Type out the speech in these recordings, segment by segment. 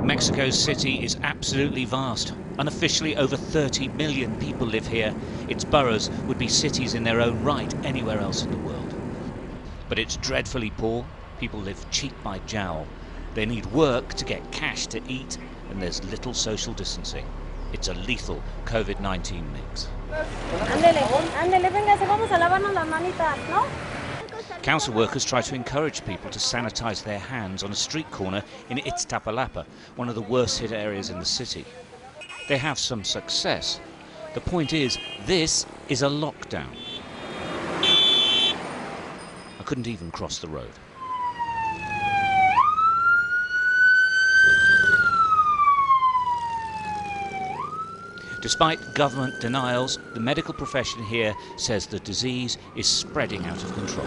Mexico City is absolutely vast. Unofficially, over 30 million people live here. Its boroughs would be cities in their own right anywhere else in the world. But it's dreadfully poor. People live cheek by jowl. They need work to get cash to eat, and there's little social distancing. It's a lethal COVID-19 mix. Council workers try to encourage people to sanitize their hands on a street corner in Iztapalapa, one of the worst hit areas in the city. They have some success. The point is, this is a lockdown. I couldn't even cross the road. Despite government denials, the medical profession here says the disease is spreading out of control.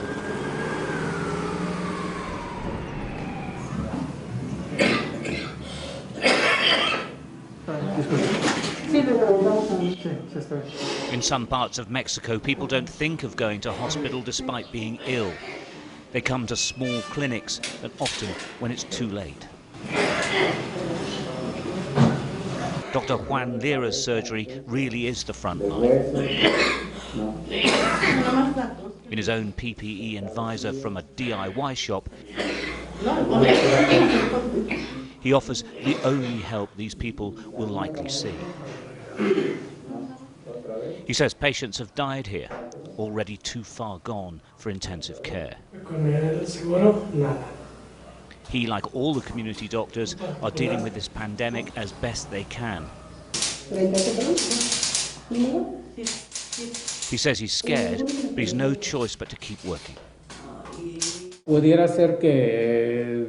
In some parts of Mexico, people don't think of going to hospital despite being ill. They come to small clinics, and often when it's too late. Dr. Juan Lira's surgery really is the front line. In his own PPE and visor from a DIY shop, he offers the only help these people will likely see. He says patients have died here, already too far gone for intensive care. He, like all the community doctors, are dealing with this pandemic as best they can. He says he's scared, but he's no choice but to keep working. Pudiera ser que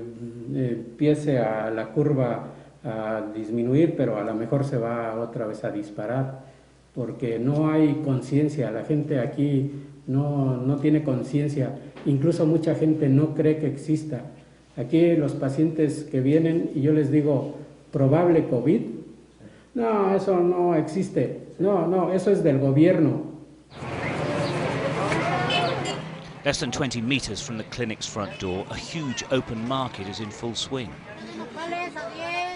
empiece a la curva a disminuir, pero a lo mejor se va otra vez a disparar, porque no hay conciencia. La gente aquí no tiene conciencia. Incluso mucha gente no cree que exista. Aquí los pacientes que vienen y yo les digo, probable COVID, no, eso no existe, no, eso es del gobierno. Less than 20 meters from the clinic's front door, a huge open market is in full swing.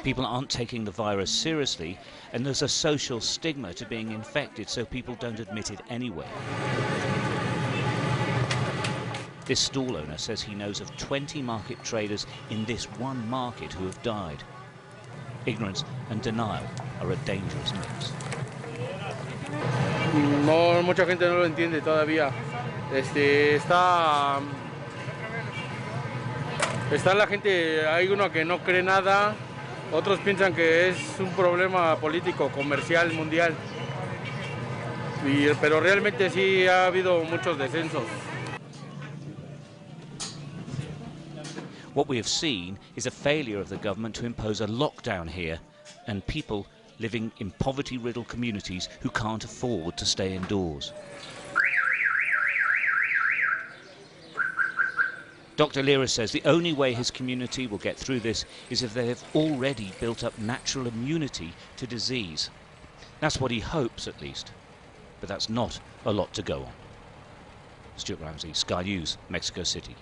People aren't taking the virus seriously, and there's a social stigma to being infected, so people don't admit it anyway. This stall owner says he knows of 20 market traders in this one market who have died. Ignorance and denial are a dangerous mix. No, mucha gente no lo entiende todavía. Está la gente, hay uno que no cree nada, otros piensan que es un problema político, comercial, mundial. Pero realmente sí ha habido muchos descensos. What we have seen is a failure of the government to impose a lockdown here, and people living in poverty-riddled communities who can't afford to stay indoors. Dr. Lira says the only way his community will get through this is if they have already built up natural immunity to disease. That's what he hopes, at least. But that's not a lot to go on. Stuart Ramsey, Sky News, Mexico City.